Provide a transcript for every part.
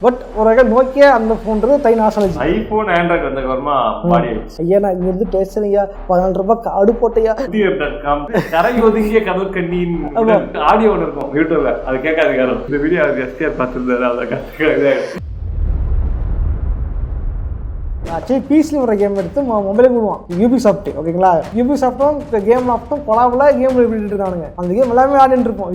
But ஒரு வகை Nokia அந்த ஃபோன்றது தை நாசம் ஐபோன் ஆண்ட்ராய்டு வந்த வரமா மாறி ஐயா நான் இங்க இருந்து பேசுறீங்க 14 ரூபாய் காடு போட்டையா கரை ஒதுங்கிய கடல் கண்ணியின் ஆடியோ ஒன்று இருக்கும் யூடியூப்ல அது கேட்காது காரணம் இந்த வீடியோ அது எஸ்டிஆர் பார்த்துருந்தாரு அதை ஆக்சுவலி பிசியில் வர கேம் எடுத்து மொபைலே போடுவான் யூபிசாஃப்ட் ஓகேங்களா யூபிசாஃப்டும் கேம் லாப்டும் கொலாபில் கேம் விளையாடிட்டு இருக்கானுங்க அந்த கேம் எல்லாமே ஆடிட்டு இருப்போம்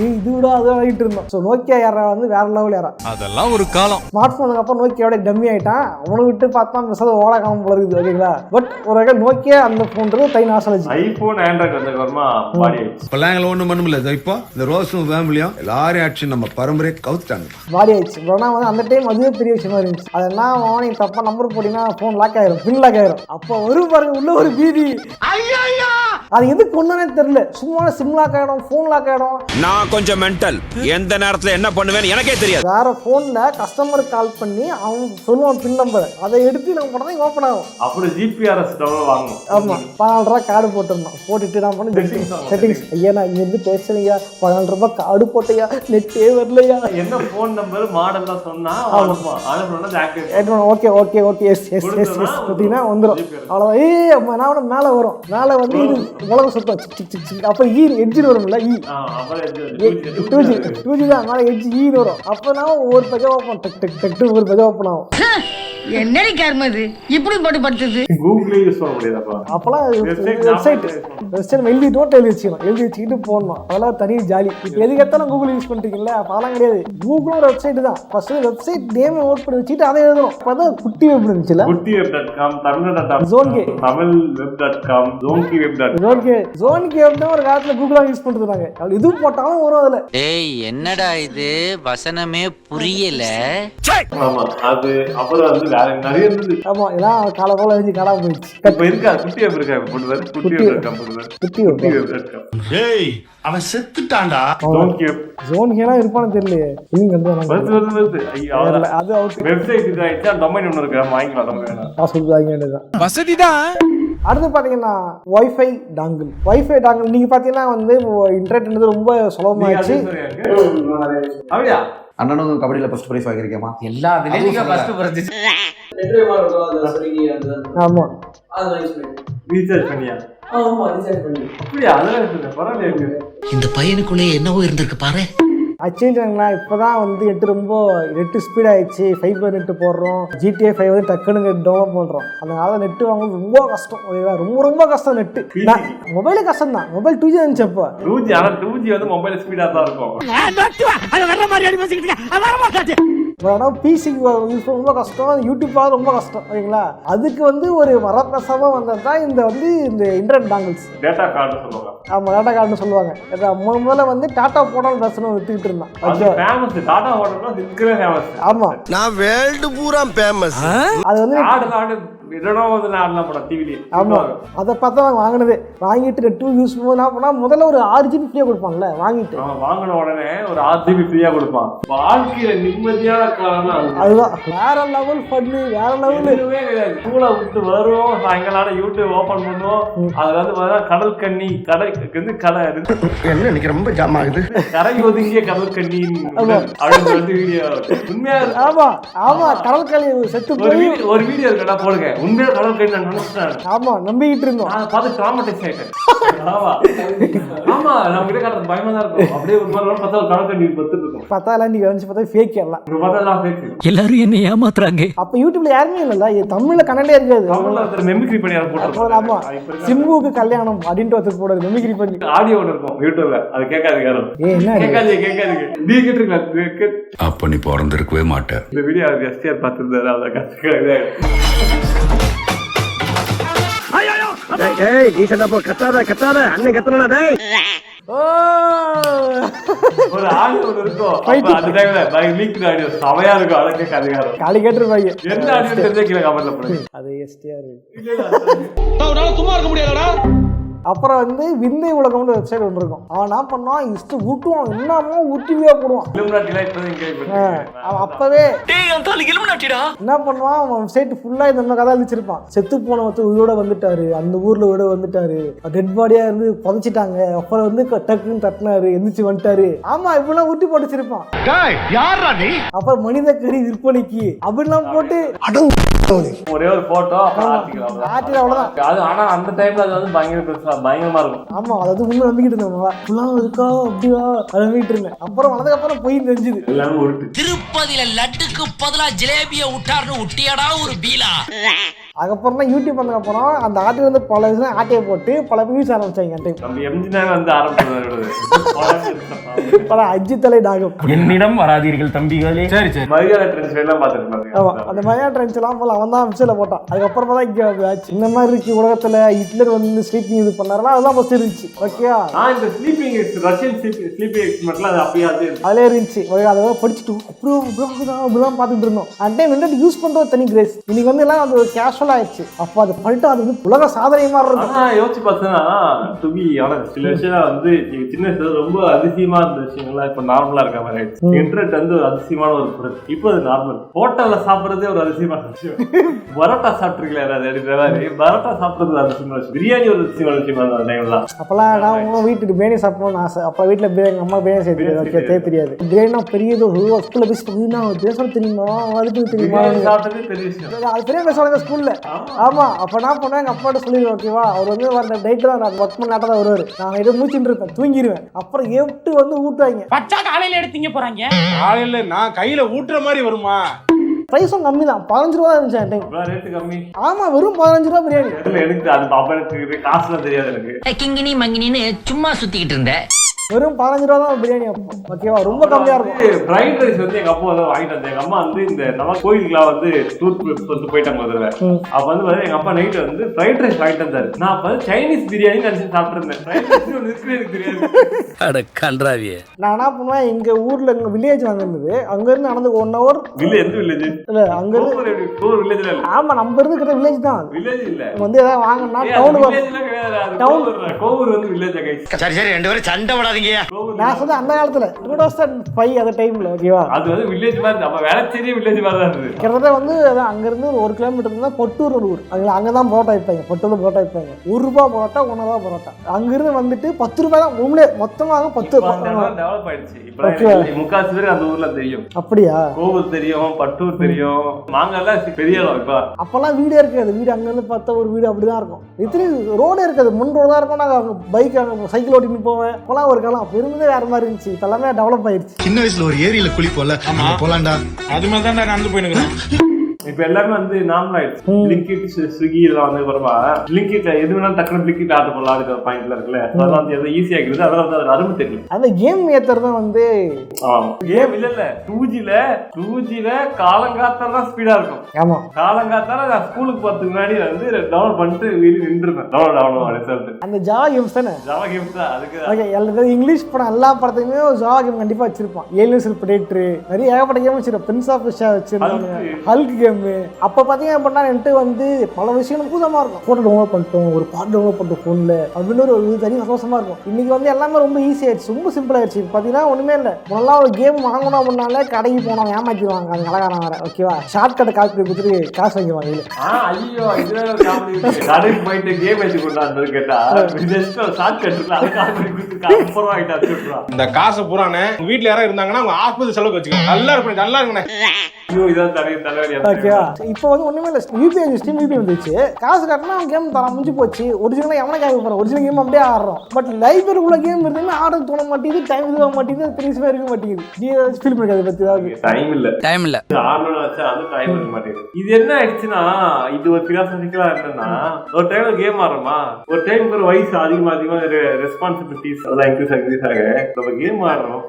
இது விட அதை ஆடிட்டு இருந்தோம் ஸோ நோக்கியா யாரா வந்து வேற லெவல் யாரா அதெல்லாம் ஒரு காலம் ஸ்மார்ட் ஃபோனுக்கு அப்புறம் நோக்கியோட டம்மி ஆயிட்டான் அவனை விட்டு பார்த்தா மிசது ஓட காலம் போல இருக்குது ஓகேங்களா பட் ஒரு வகை நோக்கியா அந்த ஃபோன்றது தை நாசம் ஐபோன் ஆண்ட்ராய்டு வந்த வரமா மாறி இப்பெல்லாம் ஒன்றும் பண்ண முடியல இப்போ இந்த ரோஸும் ஃபேமிலியும் எல்லாரும் ஆக்ஷன் நம்ம பரம்பரையை கவுத்துட்டாங்க மாறி ஆயிடுச்சு ஆனால் வந்து அந்த டைம் அதுவே பெரிய விஷயமா இருந்துச்சு அதெல்லாம் தப்பா நம்பர் போட்டீங்கன்னா போன் லாக் ஆயிரும் பின் லாக் ஆயிரும் அப்போ வரும் பாருங்க உள்ள ஒரு பீதி அது எதுக்கு ஒண்ணுனே தெரியல சும்மா சிம் லாக் ஆயிடும் போன் லாக் ஆயிடும் நான் கொஞ்சம் மென்டல் எந்த நேரத்துல என்ன பண்ணுவேன்னு எனக்கே தெரியாது வேற போன்ல கஸ்டமருக்கு கால் பண்ணி அவன் சொல்லுவான் பின் நம்பர் அதை எடுத்து நம்ம பண்ணா ஓபன் ஆகும் அப்புறம் ஜிபிஆர்எஸ் டவுன்லோட் வாங்கணும் ஆமா 14 ரூபாய் கார்டு போட்டுருந்தோம் போட்டுட்டு நான் பண்ணி செட்டிங்ஸ் ஐயா நான் இங்க இருந்து பேசுறீங்க 14 ரூபாய் கார்டு போட்டையா நெட்டே வரலையா என்ன போன் நம்பர் மாடல் தான் சொன்னா okay okay okay yes yes yes yes பார்த்தீங்கன்னா வந்துடும் அவ்வளோதான் ஏய் நான் மேலே வரும் மேலே வந்து இது உலக சுத்தம் அப்போ எட்ஜில் வரும்ல டூ ஜி தான் மேலே எட்ஜி வரும் அப்போ நான் ஒரு பேஜ் ஓப்பன் டக் டக் டக் ஒரு பேஜ் ஓப்பன் ஆகும் என்னடி கர்மம் இது இப்படி போட்டு படுத்துது கூகுளே யூஸ் பண்ண முடியாதப்பா அப்பலாம் வெப்சைட் எழுதி நோட் எழுதி வச்சுக்கிட்டு போடணும் அதெல்லாம் தனி ஜாலி இப்போ எதுக்கெத்தாலும் கூகுள் யூஸ் பண்ணுறீங்களா அதெல்லாம் கிடையாது கூகுளும் ஒரு வெப்சைட் தான் ஃபர்ஸ்ட் வெப்சைட் நேம் நோட் பண்ணி வச்சுட்டு அதை எழுதணும் அப்போ தான் குட்டி வெப் இருந்துச்சுல குட்டிweb.com தமிழ்நாடு ஜோன்கே தமிழ்web.com ஜோன்கே தான் ஒரு காலத்தில் கூகுளாக யூஸ் பண்ணிருந்தாங்க அது இது போட்டாலும் வரும் அதில் ஏய் என்னடா இது வசனமே புரியல ஆமா அது அப்புறம் வந்து நிறைய இருந்தது ஆமா எல்லாம் கால போல எழுதி காலா போயிடுச்சு இப்ப இருக்கா குட்டிweb இருக்கா போடுவாரு குட்டிweb.com ஏய் அவன் செத்துட்டான்டா ஜோன்கேலாம் இருப்பானு தெரியலையே அது வெப்சைட் இதாயிடுச்சா டொமைன் ஒன்று இருக்கு வாங்கிக்கலாம் காசு வாங்க வேண்டியதான் வசதிதான் அடுத்து பாத்தீங்கன்னா வைஃபை டாங்கிள் நீங்க பாத்தீங்கன்னா வந்து இன்டர்நெட் ரொம்ப சுலபமாயிடுச்சு அப்படியா அண்ணனும் கபடியில ஃபர்ஸ்ட் பிரைஸ் வாங்கிருக்கேமா எல்லா விலையிலும் ஃபர்ஸ்ட் பிரைஸ் ஆமா ரீசார்ஜ் பண்ணியா அப்படியா அதெல்லாம் பரவாயில்ல இந்த பையனுக்குள்ளே என்னவோ இருந்திருக்கு பாரு அச்சேஞ்சாங்களா இப்போதான் வந்து நெட்டு ஸ்பீட் ஆயிடுச்சு ஃபைபர் நெட்டு போடுறோம் GTA 5 வந்து டக்குன்னு டவுன்லோட் பண்ணுறோம் அதனால நெட்டு வாங்குறது ரொம்ப கஷ்டம் ரொம்ப கஷ்டம் நெட்டு மொபைலே கஷ்டம் தான் மொபைல் 2G இருந்துச்சு அப்போ 2G வந்து மொபைல் ஸ்பீடாக தான் இருக்கும் ஆனால் பிசிக்கு யூஸ் பண்ண ரொம்ப கஷ்டம் யூடியூப் பார்க்க ரொம்ப கஷ்டம் ஓகேங்களா அதுக்கு வந்து ஒரு வரப்பிரசாதமாக வந்தது தான் இந்த இன்டர்நெட் டாங்கிள்ஸ் டேட்டா கார்டு சொல்லுவாங்க ஆமாம் டேட்டா கார்டுன்னு சொல்லுவாங்க முதல்ல வந்து டாட்டா போனால் பேசணும் வித்துக்கிட்டு இருந்தான் ஆமா நான் வேர்ல்டு பூரா ஃபேமஸ் அது வந்து ஆமா அதை பார்த்தா வாங்கினதே வாங்கிட்டு நெட் யூஸ் பண்ணா முதல்ல ஒரு 6GB ஃப்ரீயா கொடுப்பாங்கல்ல வாங்கிட்டு வாங்கின உடனே ஒரு 6GB ஃப்ரீயா கொடுப்பான் வாழ்க்கையில நிம்மதியான காலம் அதுதான் வேற லெவல் பண்ணு வேற லெவல் ஸ்கூலை விட்டு வருவோம் சாயங்காலம் யூடியூப் ஓபன் பண்ணுவோம் அதுல வந்து கடல் கண்ணி கடை என்ன இன்னைக்கு ரொம்ப ஜாம் ஆகுது கரை ஒதுங்கிய கடல் கண்ணி அப்படின்னு வந்து வீடியோ உண்மையா ஆமா ஆமா கடல் கண்ணி செத்து போய் ஒரு வீடியோ இருக்கா போடுங்க உண்மையா கடல் கண்ணி நான் நினைச்சேன் ஆமா நம்பிக்கிட்டு இருந்தோம் அதை பார்த்து ட்ராமடைஸ் ஆயிட்டேன் ஆமா நம்ம கிட்ட காட்டுறது பயமா தான் இருக்கும் அப்படியே ஒரு மாதிரி பார்த்தா கடல் கண்ணி பத்துட்டு இருக்கும் பார்த்தா எல்லாம் நீங்க வந்து பார்த்தா ஃபேக் எல்லாம் எல்லாரும் என்ன ஏமாத்துறாங்க அப்ப யூடியூப்ல யாருமே இல்ல தமிழ்ல கன்னடே இருக்காது தமிழ்ல மெமிக்ரி பண்ணி போட்டு ஆமா சிம்புக்கு கல்யாணம் அப்படின்ட்டு வந்து போடுறது மெமிக்ரி பண்ணி ஆடியோ ஒன்று இருக்கும் யூடியூப்ல அது கேட்காது யாரும் கேட்காது நீ கேட்டிருக்கீங்களா அப்ப நீ பிறந்திருக்கவே மாட்டேன் இந்த வீடியோ எஸ்டிஆர் பார்த்துருந்தாரு அதை கத்துக்கிறது கத்தாத அண்ணன் கத்தனா டேய் ஒரு ஆடியோ ஒன்று இருக்கும் அந்த டைம்ல லீக் ஆடியோ சமையா இருக்கும் அதை கேட்காது காலி கேட்டிருப்பாங்க எந்த ஆடியோ தெரிஞ்ச கீழே கமெண்ட்ல போடுங்க அது எஸ்டிஆர் சும்மா இருக்க முடியாதடா அப்புறம் வந்து விந்தை உலகம்னு வெப்சைட் ஒன்று இருக்கும். அவன் என்ன பண்ணுவான், இஷ்ட ஊட்டுவான், என்னமோ ஊட்டிவே போடுவான். அவன் அப்பவே என்ன பண்ணுவான், அவன் வெப்சைட் ஃபுல்லா இந்த மாதிரி கதை அழிச்சிருப்பான். செத்து போனவத்து உயிரோட வந்துட்டாரு, அந்த ஊர்ல உயிரோட வந்துட்டாரு, டெட் பாடியா இருந்து புதைச்சிட்டாங்க, அப்புறம் வந்து டக்குன்னு தட்டினாரு, எந்திரிச்சு வந்துட்டாரு. ஆமா, இப்பெல்லாம் ஊட்டி போட்டுச்சிருப்பான். அப்புறம் மனித கறி விற்பனைக்கு அப்படிலாம் போட்டு ஒரே ஒரு போட்டோ அவ்வளவுதான். ஆனா அந்த டைம்ல அது வந்து பயங்கரமா இருக்கும். ஆமா, அதாவது முன்ன நம்பிக்கிட்டு இருந்தேன் இருக்கா அப்படியா நம்பிக்கிட்டு இருந்தேன். அப்புறம் வந்ததுக்கு அப்புறம் போய் தெரிஞ்சுது எல்லாமே உருட்டு. திருப்பதியில லட்டுக்கு பதிலா ஜிலேபிய விட்டாருன்னு விட்டியாடா ஒரு பீலா. அதுக்கப்புறம் தான் யூடியூப் வந்ததுக்கப்புறம் அந்த ஆட்டில் வந்து பல விஷயம் ஆட்டையை போட்டு பல வியூஸ் ஆரம்பிச்சாங்க. பல அஜி தலை டாகம் என்னிடம் வராதீர்கள் தம்பிகளே. சரி சரி, மரியாதை ட்ரெண்ட்ஸ் எல்லாம் பார்த்துருப்பாங்க. ஆமா, அந்த மரியாதை ட்ரெண்ட்ஸ் எல்லாம் போல அவன் தான் விஷயம் போட்டான். அதுக்கப்புறமா தான் இங்கே இந்த மாதிரி இருக்கு உலகத்துல ஹிட்லர் வந்து ஸ்லீப்பிங் இது பண்ணாருன்னா அதெல்லாம் ஃபர்ஸ்ட் இருந்துச்சு. ஓகேயா, இந்த ஸ்லீப்பிங் ரஷ்யன் ஸ்லீப்பிங் எக்ஸ்பெரிமெண்ட்லாம் அது அப்படியே அதிலே இருந்துச்சு. அதை படிச்சுட்டு அப்படிலாம் பார்த்துட்டு இருந்தோம். அந்த டைம் வந்து யூஸ் பண்றது தனி கிரேஸ். இன்னைக்கு வந்து எல்லாம் அது கேஷுவல் ஆயிடுச்சு. அப்போ அது பண்ணிட்டு அது வந்து உலக சாதனை மாதிரி இருக்கும். யோசிச்சு பார்த்தீங்கன்னா சில விஷயம் வந்து சின்ன வயசுல ரொம்ப அதிசயமா இருந்த விஷயங்கள்லாம் இப்ப நார்மலா இருக்க மாதிரி ஆயிடுச்சு. இன்டர்நெட் வந்து ஒரு அதிசயமான ஒரு பொருள். இப்போ அது நார்மல். ஹோட்டல்ல சாப்பிடுறதே ஒரு அதிசயமான விஷயம். பரோட்டா சாப்பிட்டுருக்கீங்களா? பரோட்டா சாப்பிடுறது அதிசயமான விஷயம். பிரியாணி ஒரு அதிசயமான விஷயமா இருந்த டைம்லாம். அப்பெல்லாம் நான் உங்க வீட்டுக்கு பிரியாணி சாப்பிடணும்னு ஆசை. அப்ப வீட்டுல எங்க அம்மா பிரியாணி செய்ய தெரியாது. பிரியாணி பெரியது ஸ்கூல்ல பேச தெரியுமா, அதுக்கு தெரியுமா, சாப்பிட்டதே பெரிய விஷயம். அது பெரிய பேசுவாங்க ஸ்கூல்ல. ஆமா, அப்ப நான் பண்ணேன், எங்க அப்பாட்ட சொல்லிடுவேன். ஓகேவா, அவர் வந்து வர டைட் தான் நான் ஒர்க் பண்ண நாட்டா வருவாரு. நான் ஏதோ மூச்சுட்டு இருப்பேன், தூங்கிடுவேன். அப்புறம் எட்டு வந்து ஊட்டுவாங்க. பச்சா காலையில எடுத்தீங்க போறாங்க. காலையில நான் கையில ஊட்டுற மாதிரி வருமா? பிரைஸும் கம்மி தான், 15 ரூபா இருந்துச்சு ரேட்டு கம்மி. ஆமா, வெறும் 15 ரூபா பிரியாணி. எனக்கு அது பாப்பனுக்கு காசுலாம் தெரியாது. எனக்கு கிங்கினி மங்கினின்னு சும்மா சுத்திக்கிட்டு இருந்தேன். வெறும் 15 ரூபா தான் பிரியாணி. ஓகேவா, ரொம்ப கம்மியா இருக்கும். ஃப்ரைட் ரைஸ் வந்து எங்க அப்பா வந்து வாங்கிட்டு வந்தேன். எங்க அம்மா வந்து இந்த நம்ம கோயிலுக்குலாம் வந்து டூர் வந்து போயிட்டாங்க முதல்ல. அப்ப வந்து எங்க அப்பா நைட் வந்து ஃப்ரைட் ரைஸ் வாங்கிட்டு வந்தாரு. நான் அப்ப சைனீஸ் பிரியாணி நினைச்சு சாப்பிட்டு இருந்தேன். நான் என்ன பண்ணுவேன், எங்க ஊர்ல எங்க வில்லேஜ் அங்க இருந்தது. அங்க இருந்து நடந்து 1 hour. எந்த வில்லேஜ் இல்ல, அங்க இருந்து வில்லேஜ் இல்ல. ஆமா, நம்ம இருக்கிற வில்லேஜ் தான். வில்லேஜ் இல்ல, வந்து ஏதாவது வாங்கினா கோவூர் வந்து வில்லேஜ். சரி சரி, ரெண்டு பேரும் சண்டை விடாதீங்க. நான் சொல்ல அந்த காலத்துல 2005 அந்த டைம்ல. ஓகேவா, அது வந்து வில்லேஜ் மாதிரி. அப்ப வேளச்சேரி வில்லேஜ் மாதிரி தான் இருந்தது. கிட்டத்தட்ட வந்து அங்க இருந்து 1 கிலோமீட்டர் இருந்தா பொட்டூர் ஒரு ஊர். அங்கதான் பரோட்டா வைப்பாங்க. பொட்டூர்ல பரோட்டா வைப்பாங்க. 1 ரூபா பரோட்டா, 1 ரூபா பரோட்டா. அங்கிருந்து வந்துட்டு 10 ரூபாய் தான் உங்களே மொத்தமாக 10. டெவலப் ஆயிடுச்சு. முக்காசு பேருக்கு அந்த ஊர்ல தெரியும். அப்படியா? கோவூர் தெரியும், பட்டூர் தெரியும், மாங்கெல்லாம் பெரிய இடம். இப்ப அப்பெல்லாம் வீடே இருக்காது. வீடு அங்க இருந்து பார்த்தா ஒரு வீடு அப்படிதான் இருக்கும். இத்தனை ரோடே இருக்காது, முன் ரோடா இருக்கும். நாங்க பைக் சைக்கிள் ஓட்டிட்டு போவேன். அப்பெல்லாம் ஒரு காலம் அப்ப இருந்ததே வேற மாதிரி இருந்துச்சு. இப்ப எல்லாமே டெவலப் ஆயிடுச்சு. சின்ன வயசுல ஒரு ஏரியில குளிப்போம்ல, போலாண்டா, அது மாதிரி தான் நடந்து போயினுக்கிறேன். இப்ப எல்லாமே வந்து நார்மல் ஆயிடுச்சு. பிளிங்கிட், ஸ்விக்கி இதெல்லாம் வந்து பரவா பிளிங்கிட்ல எது வேணாலும் டக்குனு பிளிங்கிட் ஆர்டர் பண்ணலாம். இருக்கிற பாயிண்ட்ல இருக்குல்ல, அதெல்லாம் வந்து எது ஈஸியா இருக்குது. அதெல்லாம் வந்து அது அருமை தெரியல. அந்த கேம் ஏத்துறது வந்து கேம் இல்ல 2Gல காலங்காத்தால ஸ்பீடா இருக்கும். ஆமா, காலங்காத்தால நான் ஸ்கூலுக்கு போறதுக்கு முன்னாடி வந்து டவுன்லோட் பண்ணிட்டு வீடு நின்றுப்பேன். டவுன்லோட் அந்த ஜாவா கேம்ஸ் தானே. ஜாவா கேம்ஸ் தான். அதுக்கு ஓகே, எல்லாரும் இங்கிலீஷ் படம் எல்லா படத்துக்குமே ஜாவா கேம் கண்டிப்பா வச்சிருப்பான். ஏலியன் பிரெடேட்டர் நிறைய ஏகப்பட்ட கேம் வச்சிருப்பான். பிரின்ஸ் ஆஃப் பெர்சியா வச்சிருந்தாங்க, ஹல்க் கேம். அப்ப பாத்தீங்க அப்படின்னா என்கிட்ட வந்து பல விஷயம் பூதமா இருக்கும். போட்டோ டவுன்லோட் பண்ணிட்டோம், ஒரு பாட்டு டவுன்லோட் பண்ணிட்டோம் போன்ல அப்படின்னு ஒரு தனி சந்தோஷமா இருக்கும். இன்னைக்கு வந்து எல்லாமே ரொம்ப ஈஸி ஆயிடுச்சு, ரொம்ப சிம்பிள் ஆயிடுச்சு. பாத்தீங்கன்னா ஒண்ணுமே இல்லை. முன்னெல்லாம் ஒரு கேம் வாங்கணும் அப்படின்னாலே கடைக்கு போனோம், ஏமாத்திடுவாங்க. அது கலகாரம் வேற. ஓகேவா, ஷார்ட் கட்டை காப்பி கொடுத்துட்டு காசு வாங்கிடுவாங்க. ஐயோ, கடைக்கு போயிட்டு கேம் வச்சு கொண்டாந்து கேட்டா ஷார்ட் கட் இந்த காசை பூரானே வீட்டுல யாராவது இருந்தாங்கன்னா அவங்க ஆஸ்பத்திரி செலவுக்கு வச்சுக்கோங்க. நல்லா இருப்பேன், நல்லா இருக்குண்ணே. இப்ப வந்து ஒண்ணுமே இல்ல, யூபிஐ ஸ்டீம் யூபிஐ வந்துச்சு. காசு கட்டினா அவன் கேம் தர முடிஞ்சு போச்சு. ஒரிஜினலா எவனை கேட்க போறான், ஒரிஜினல் கேம் அப்படியே ஆடுறோம். பட் லைப்ரரி உள்ள கேம் இருந்தாலும் ஆட தோண மாட்டேங்குது, டைம் இதுவ மாட்டேங்குது, பெருசுமே இருக்க மாட்டேங்குது. நீ ஃபீல் பண்ணிக்காத பத்தி டைம் இல்ல ஆடணும் வச்சா அது டைம் இருக்க மாட்டேங்குது. இது என்ன ஆயிடுச்சுன்னா, இது ஒரு பிலாசபிக்கலா என்னன்னா, ஒரு டைம்ல கேம் ஆடுறோமா, ஒரு டைம் ஒரு வயசு அதிகமா ரெஸ்பான்சிபிலிட்டிஸ் அதெல்லாம் இன்க்ரீஸ் ஆக நம்ம கேம் ஆடுறோம்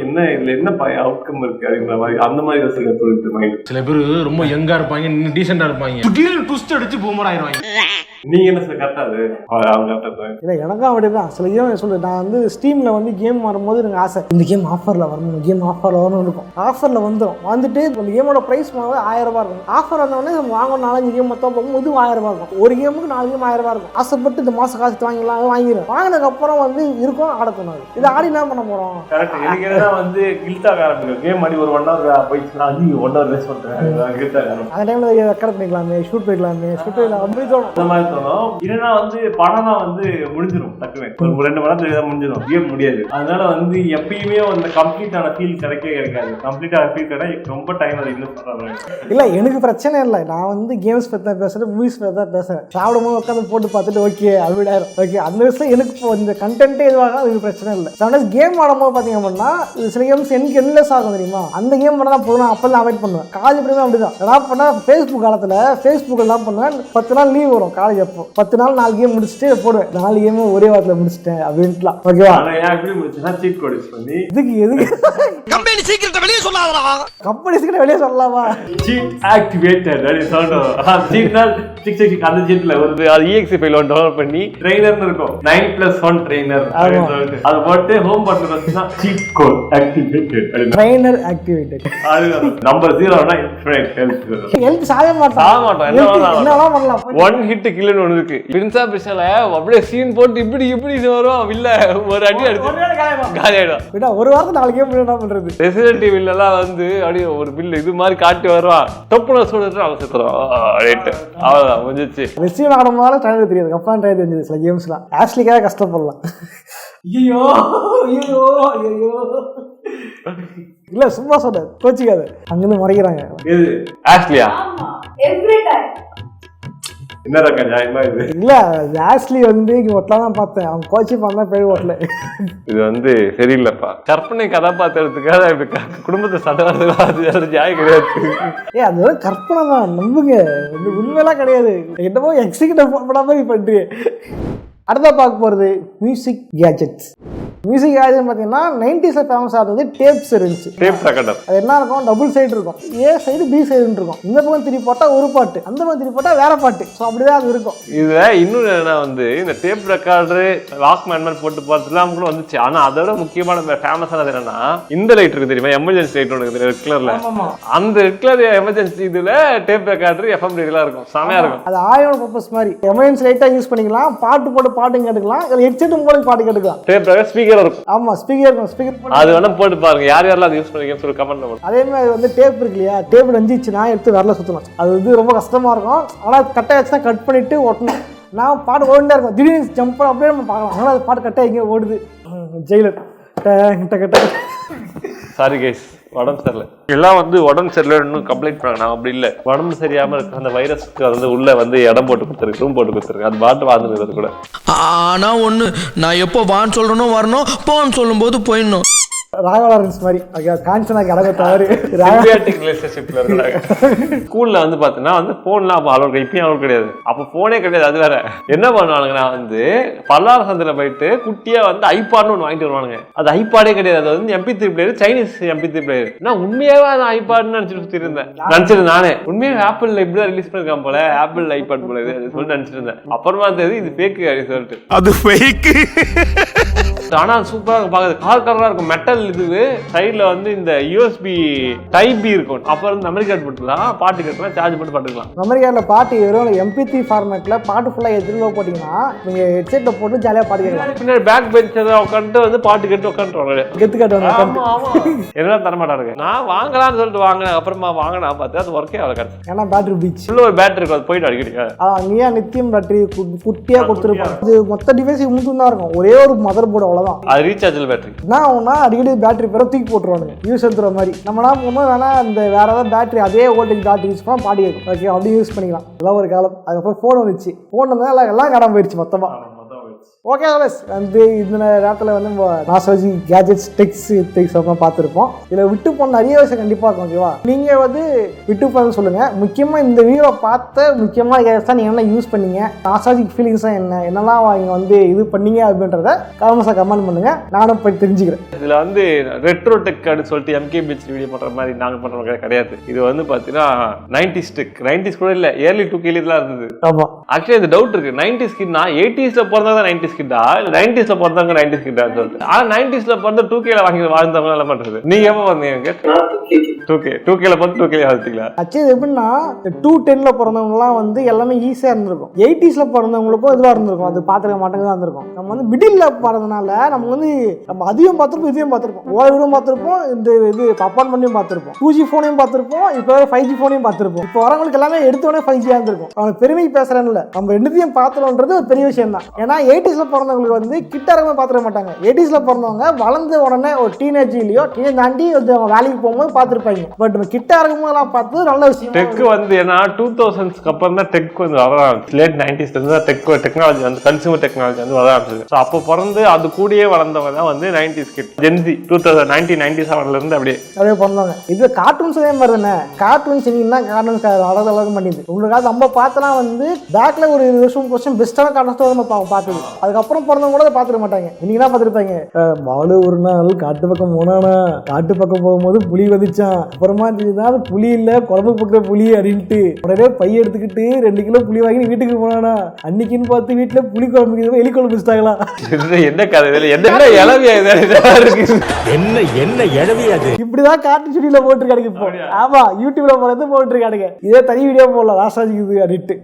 என்ன இதுல என்ன அவுட்கம் இருக்கு அப்படிங்கிற மாதிரி அந்த மாதிரி யோசிக்க தோணுது. போயிடுது மைண்ட். சில பேர் ரொம்ப யங்கா இருப்பாங்க, இன்னும் டீசெண்டா இருப்பாங்க, திடீர்னு ட்விஸ்ட் அடிச்சு பூமர் ஆயிருவாங்க. நீங்க என்ன சார் கரெக்டா அது அவங்க கரெக்டா? இல்லை எனக்கும் அப்படிதான். சில கேம் சொல்லுவேன் நான் வந்து ஸ்டீமில் வந்து கேம் வரும்போது எனக்கு ஆசை இந்த கேம் ஆஃபரில் வரணும், இந்த கேம் ஆஃபரில் வரணும்னு இருக்கும். ஆஃபரில் வந்துடும், வந்துட்டு இந்த கேமோட ப்ரைஸ் 1000 ரூபா இருக்கும். ஆஃபர் வந்தோடனே நம்ம வாங்கணும் 4-5 கேம் மொத்தம் போகும்போது 1000 ரூபா இருக்கும். ஒரு கேமுக்கு 4 கேம் 1000 ரூபா இருக்கும். ஆசைப்பட்டு இந்த மாதம் காசு வாங்கிடலாம், வாங்கிடும். வாங்கினதுக்கப்புறம் வந்து இருக்கும் ஆடக்கணும். இது ஆடி என்ன பண்ண போகிறோம்? கரெக்ட். எனக்கு என்ன வந்து கில்ட்டாக ஆரம்பிக்கும். கேம் ஆடி ஒரு 1 hour போயிடுச்சுன்னா அது 1 hour வேஸ்ட் பண்ணுறேன். கில்ட்டாக அந்த டைமில் ரெக்கார்ட் பண்ணிக்கலாமே, ஷூட் பண்ணிக்கலாமே, ஷூட் பண்ணிக்கலாம் அப்படி தோணும். அந்த மாதிரி தோணும். இல்லைன்னா வந்து படம் தான் வந்து முடிஞ்சிடும் டக்குன்னு. ஒரு 2 மணி நேரத்துல தான் முடிஞ்சிடும். கேம் முடியாது. அதனால வந்து எப்பயுமே அந்த கம்ப்ளீட்டான ஃபீல் கிடைக்காது. கம்ப்ளீட்டான ஃபீல் கிடையாது. ரொம்ப டைம் அது இன்வெஸ்ட் பண்ணுறாங்க. இல்லை எனக்கு பிரச்சனை இல்லை. நான் வந்து கேம்ஸ் பற்றி தான் பேசுகிறேன், மூவிஸ் பற்றி தான் பேசுகிறேன். சாப்பிடும்போது உட்காந்து போட்டு பார்த்துட்டு ஓகே அவிடாயிரும். ஓகே அந்த விஷயம் எனக்கு இப்போ இந்த கண்டென்ட்டே இதுவாக அது பிரச்சனை இல்லை. சம்டைம்ஸ் கேம் ஆடும்போது பார்த்தீங்க அப்படின்னா சில கேம்ஸ் எனக்கு என்லெஸ் ஆகும் தெரியுமா? அந்த கேம் பண்ண தான் போதும். அப்போ தான் அவாய்ட் பண்ணுவேன். காலேஜ் படிக்கும் அப்படி தான். என்ன பண்ணால் ஃபேஸ்புக் காலத்தில் ஃபேஸ்புக்கில் எல்லாம் பண்ணுவேன். 10 நாள் லீவ் வரும் காலேஜ். அப்போ 10 நாள் 4 கேம் முடிச்சுட்டு போடுவேன். 4 கேம் ஒரே வாரத்தில் முடிச்சிட்டேன் அப்படின்ட்டுலாம். ஓகேவா? எப்படி முடிச்சுன்னா சீட் கோட் யூஸ் பண்ணி எதுக்கு கம்பெனி சீக்கிரத்தை வெளியே சொல்லாதடா. கம்பெனி சீக்கிரம் வெளியே சொல்லலாமா? சீட் ஆக்டிவேட்டட் அப்படி சொல்லணும். சீட்னால் 666 அந்த சீட்ல ஒரு அது EXE ஃபைல் ஒன்று டவுன்லோட் பண்ணி ட்ரெய்னர்னு இருக்கும். 9+1 ட்ரெய்னர் அப்படின்னு சொல்லிட்டு அது போட்டு ஹோம் பட்டன்ல வச்சுனா சீட் கோட் ஆக்டிவேட்டட் அப்படின்னு ட்ரெய்னர் ஆக்டிவேட்டட். அது நம்பர் 0னா இன்ஃபினிட் ஹெல்த் சாய மாட்டோம். என்னலாம் பண்ணலாம். 1 ஹிட் கில்லுன்னு ஒன்று இருக்கு. பிரின்சா பிரின்சால அப்படியே சீன் போட்டு இப்படி வரும். இல்ல ஒரு அடி அடிச்சு காலி ஆயிடும். விடா ஒரு வாரத்துக்கு 4 கேம் என்ன பண்றது? ரெசிடென்ட் ஈவில் எல்லாம் வந்து அப்படியே ஒரு பில் இது மாதிரி காட்டி வருவான். டொப்புன சொல்லிட்டு அவன் செத்துறான். ரைட் அவ்வளவுதான் முடிஞ்சிச்சு. ரெசிடென்ட் ஆடும்போது ட்ரைலர் தெரியாது. கப்பா ட்ரைலர் தெரிஞ்சது சில கேம்ஸ்லாம். ஆஷ்லிக்காக கஷ்டப்படலாம். ஐயோ ஐயோ ஐயோ இல்ல சும்மா சொல்ல கோச்சிக்காது. அங்கிருந்து முறைக்கிறாங்க. இது ஆஷ்லியா என்ன ரகம் ஜாயின்மா இது? இல்ல ஆஷ்லி வந்து இங்க ஒட்டலாம் தான் பார்த்தேன். அவன் கோச்சி பண்ணா போய் ஓட்டல. இது வந்து சரியில்லைப்பா. கற்பனை கதாபாத்திரத்துக்காக இப்படி குடும்பத்தை சட்டவாத ஜாய் கிடையாது. அது கற்பனை தான், நம்புங்க. உண்மையெல்லாம் கிடையாது. என்னமோ எக்ஸிக்யூட்டிவ் பண்ணாம பண்றீங்க. அடுத்த பார்க்க போகிறது மியூசிக் கேஜெட்ஸ். மியூசிக் கேஜெட் பார்த்தீங்கன்னா 90s ஃபேமஸ் ஆகிறது டேப்ஸ் இருந்துச்சு. Tape recorder. அது என்ன இருக்கும்? டபுள் சைடு இருக்கும். ஏ சைடு பி சைடுன்னு இருக்கும். இந்த பக்கம் திருப்பி போட்டால் ஒரு பாட்டு, அந்த பக்கம் திருப்பி போட்டால் வேற பாட்டு. ஸோ அப்படிதான் அது இருக்கும். இதுல இன்னும் என்னன்னா வந்து இந்த டேப் ரெக்கார்டரு வாக்மேன் மாதிரி போட்டு பார்த்துலாம் கூட வந்துச்சு. ஆனா அதோட முக்கியமான ஃபேமஸானது என்னன்னா இந்த லைட் இருக்கு தெரியுமா? எமர்ஜென்சி லைட் ஒன்று இருக்குது ரெட் கலர்ல. அந்த ரெட் கலர் எமர்ஜென்சி இதுல டேப் ரெக்கார்டர் FM ரேடியோலாம் இருக்கும். செமையா இருக்கும். அது ஆயோட பர்பஸ் மாதிரி எமர்ஜென்சி லைட்டா யூஸ் பண்ணிக்கலாம். பாட்டு போட்டு பாட்டு கேட்டுக்கலாம். ஹெட்செட்டும் போட்டு பாட்டு கேட்டுக்கலாம். டேப் ரெக்கார்டர் ஸ்பீக்கர் இருக்கும். ஆமா ஸ்பீக்கர் இருக்கும். ஸ்பீக்கர் அது வேணா போட்டு பாருங்க. யார் யாரெல்லாம் அது யூஸ் பண்ணுவீங்கன்னு சொல்லி கமெண்ட் பண்ணுங்க. அதே மாதிரி வந்து டேப் இருக்கு இல்லையா? டேப் நஞ்சிச்சுன்னா எடுத்து வரல சுத்தணும். அது வந்து ரொம்ப கஷ்டமா இருக்கும். ஆனா கட்டை வச்சுனா கட் பண்ணிட்டு ஓட்டணும். நான் பாட்டு ஓடிட்டே இருக்கும். திடீர்னு ஜம்ப் பண்ண அப்படியே நம்ம பார்க்கலாம். ஆனால் அது பாட்டு கட்டை எங்கேயோ ஓடுது. ஜெயிலர் சாரி கைஸ், உடம்பு சரியில்லை. எல்லாம் வந்து உடம்பு சரியில்லைன்னு கம்ப்ளைண்ட் பண்ணாங்க. நான் அப்படி இல்லை. உடம்பு சரியாம இருக்கிற அந்த வைரஸ்க்கு அது வந்து உள்ள வந்து இடம் போட்டு கொடுத்துருக்கு, ரூம் போட்டு கொடுத்துருக்கு. அது பாட்டு வாழ்ந்துருக்கிறது கூட. ஆனா ஒண்ணு, நான் எப்போ வான்னு சொல்லணும் வரணும், போன்னு சொல்லும் போது போயிடணும். ராகவலரன்ஸ் மாதிரி காஞ்சனாக்கு அழக தவறு ரிலேஷன்ஷிப்ல இருக்காங்க. ஸ்கூல்ல வந்து பாத்தீங்கன்னா வந்து போன்லாம் அப்ப அளவு இப்பயும் அளவு கிடையாது. அப்ப போனே கிடையாது. அது வேற என்ன பண்ணுவானுங்கன்னா வந்து பல்லார சந்தையில போயிட்டு குட்டியா வந்து ஐபாட்னு ஒன்று வாங்கிட்டு வருவானுங்க. அது ஐபாடே கிடையாது. அது வந்து MP3 player, Chinese MP3 player. நான் உண்மையாவே அது ஐபாட்னு நினைச்சிட்டு சுத்தி இருந்தேன். நினைச்சிட்டு நானே உண்மையாக ஆப்பிள் இப்படிதான் ரிலீஸ் பண்ணிருக்கான் போல, ஆப்பிள் ஐபாட் போல இது சொல்லி நினைச்சிட்டு இருந்தேன். அப்புறமா தெரியுது இது ஃபேக் அப்படின்னு சொல்லிட்டு. அது ஃபேக். ஆனா சூப்பரா இருக்கும் பாக்குறது. கலரா இருக்கும். மெட்டல் இதுவு சைடுல வந்து இந்த USB டைப் B இருக்கும். அப்புறம் வந்து மெமரி கார்டு போட்டுக்கலாம், பாட்டு கேட்கலாம், சார்ஜ் போட்டு பாட்டுக்கலாம். மெமரி கார்டில் பாட்டு வெறும் MP3 ஃபார்மேட்ல பாட்டு ஃபுல்லாக எதிர்க்க போட்டீங்கன்னா நீங்க ஹெட்செட்ல போட்டு ஜாலியாக பாட்டு கேட்கலாம். பின்னாடி பேக் பெஞ்சில் உட்காந்துட்டு வந்து பாட்டு கேட்டு உட்காந்துருவாங்க. கெத்து காட்டுவாங்க. எல்லாம் தரமாட்டாருங்க. நான் வாங்கலாம்னு சொல்லிட்டு வாங்கினேன். அப்புறமா வாங்கினா பார்த்தா அது ஒர்க்கே ஆகல. கிடைச்சு ஏன்னா பேட்டரி பீச் உள்ள ஒரு பேட்டரி இருக்கும். அது போயிட்டு அடிக்கடிங்க அங்கேயா நித்தியம் பேட்டரி குட்டியா கொடுத்துருப்பாங்க. இது மொத்த டிவைஸ் மட்டும் தான் இருக்கும். ஒரே ஒரு மதர் போர்டு அவ்வளவுதான். அது ரீசார்ஜபிள் பேட்டரி. நான் ஒன்னா அடிக்கடி பேட்டரி பேர தூக்கி போட்டுருவானுங்க. யூஸ் எடுத்துற மாதிரி நம்மனா போகும்போது வேணா இந்த வேற ஏதாவது பேட்டரி அதே வோல்டேஜ் பேட்டரி யூஸ் பண்ணா பாடி இருக்கும். ஓகே அப்படி யூஸ் பண்ணிக்கலாம். அதெல்லாம் ஒரு காலம். அதுக்கப்புறம் ஃபோன் வந்துச்சு. ஃபோன் வந்தா எல்லாம் காணாம போயிடுச்சு மொத்தமா. ஓகே வந்து இந்த நேரத்தில் வந்து நாஸ்டாலஜி கேஜெட்ஸ் டெக்ஸ் பார்த்துருப்போம். இதில் விட்டு போன நிறைய விஷயம் கண்டிப்பாக இருக்கும். ஓகேவா, நீங்கள் வந்து விட்டு போன்னு சொல்லுங்கள். முக்கியமாக இந்த வீடியோ பார்த்த முக்கியமான கேஜெட்ஸ் தான் நீங்கள் என்ன யூஸ் பண்ணீங்க, நாஸ்டாலஜிக் ஃபீலிங்ஸாக என்னெல்லாம் நீங்கள் வந்து இது பண்ணீங்க அப்படின்றத கமெண்ட் பண்ணுங்கள். நானும் போய் தெரிஞ்சுக்கிறேன். இதில் வந்து ரெட்ரோ டெக் அப்படின்னு சொல்லிட்டு MK பீச் வீடியோ பண்ணுற மாதிரி நாங்கள் பண்ணுற கிடையாது. இது வந்து பார்த்தீங்கன்னா 90s டெக், 90s கூட இல்லை, ஏர்லி 2K தான் இருந்தது. ஆமாம், ஆக்சுவலி இந்த டவுட் இருக்கு, 90s கிட்னா 80sல பிறந்தவங்க 90s கிட்டா இல்லை 90sல பிறந்தவங்க 90s கிட்டான்னு சொல்லிட்டு. ஆனால் 90sல பிறந்த 2Kல வாங்கி வாழ்ந்தவங்க எல்லாம் பண்ணுறது. நீங்க எப்போ வந்தீங்க? 2Kல பிறந்து 2Kல வாழ்த்தீங்களா? ஆக்சுவலி எப்படின்னா 210ல பிறந்தவங்கலாம் வந்து எல்லாமே ஈஸியாக இருந்திருக்கும். 80sல பிறந்தவங்களுக்கும் இதுவாக இருந்திருக்கும், அது பார்த்துக்க மாட்டேங்க தான் இருந்திருக்கும். நம்ம வந்து மிடில் பிறந்தனால நம்ம வந்து நம்ம அதையும் பார்த்துருப்போம், இதையும் பார்த்துருப்போம், ஓய்வும் பார்த்துருப்போம், இந்த இது அப்பார்ட்மெண்ட்டையும் பார்த்துருப்போம், 2G ஃபோனையும் பார்த்துருப்போம், இப்போ 5G ஃபோனையும் பார்த்துருப்போம். இப்போ வரவங்களுக்கு எல்லாமே எடுத்தோடனே 5G இருந்திருக்கும். அவங்க பெருமை பேசுறேன்னு நம்ம ரெண்டுத்தையும் பார்த்துறோன்றது ஒரு பெரிய விஷயம் தான். ஏன்னா 80sல பிறந்தவங்களுக்கு வந்து கிட்ட இருக்கவே பார்த்துக்க மாட்டாங்க. 80sல பிறந்தவங்க வளர்ந்த உடனே ஒரு டீனேஜ்லயோ டீனேஜ் தாண்டி வேலைக்கு போகும்போது பார்த்துருப்பாங்க. பட் நம்ம கிட்ட இருக்கும்போதெல்லாம் பார்த்து நல்ல விஷயம். டெக் வந்து ஏன்னா 2000s அப்புறம் தான் டெக் வந்து வர ஆரம்பிச்சு. லேட் 90s இருந்து டெக்னாலஜி வந்து கன்சூமர் டெக்னாலஜி வந்து வர ஆரம்பிச்சது. ஸோ அப்போ பிறந்து அது கூடயே வளர்ந்தவங்க தான் வந்து 90s கிட், ஜென்சி 1997ல இருந்து அப்படியே பிறந்தாங்க. இது கார்ட்டூன்ஸ் அதே மாதிரி தானே. கார்ட்டூன்ஸ் நீங்கன்னா கார்ட்டூன்ஸ் அழகு பண்ணிது. உங்களுக்கு நம்ம பார்த்தலாம் வந்து பேக்ல ஒரு 20 வருஷம் பெஸ்டான கார்ட்டூன்ஸ் நம்ம பார்த்தது. அதுக்கப்புறம் பிறந்தவங்க கூட அதை பார்த்துக்க மாட்டாங்க. இன்னைக்கு தான் பார்த்துருப்பாங்க, பாலு ஒரு நாள் காட்டு பக்கம் போனானா, காட்டு பக்கம் போகும்போது புலி வந்துச்சான், அப்புறமா தெரியுதான் புலி இல்ல குழம்பு பக்கிற புலி அப்படின்ட்டு உடனே பைய எடுத்துக்கிட்டு 2 கிலோ புலி வாங்கி வீட்டுக்கு போனானா, அன்னைக்குன்னு பார்த்து வீட்டுல புலி குழம்பு எலி குழம்பு வச்சுட்டாங்களா. என்ன கதை, என்ன இழவியா இப்படிதான் காட்டு செடியில போட்டுருக்காங்க இப்போ. ஆமா, யூடியூப்ல போறது போட்டுருக்கானுங்க. இதே தனி வீடியோ போடலாம் ராசாஜிக்கு அப்படின்ட்டு.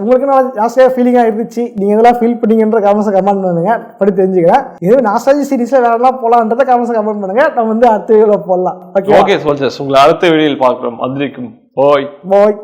உங்களுக்கு நாஸ்டாலஜியா ஃபீலிங்கா இருந்துச்சு, நீங்க இதெல்லாம் ஃபீல் பண்ணீங்கன்ற கமெண்ட் பண்ணுங்க, படி தெரிஞ்சுக்கிறேன். இது நாஸ்டாலஜி சீரிஸ்ல வேற எல்லாம் போலாம்ன்றத கமெண்ட் பண்ணுங்க. நம்ம வந்து அடுத்த வீடியோல போடலாம். ஓகே சோல்ஜர்ஸ், உங்களை அடுத்த வீடியோவில் பார்க்கிறோம். அதுவரைக்கும் பாய் பாய்.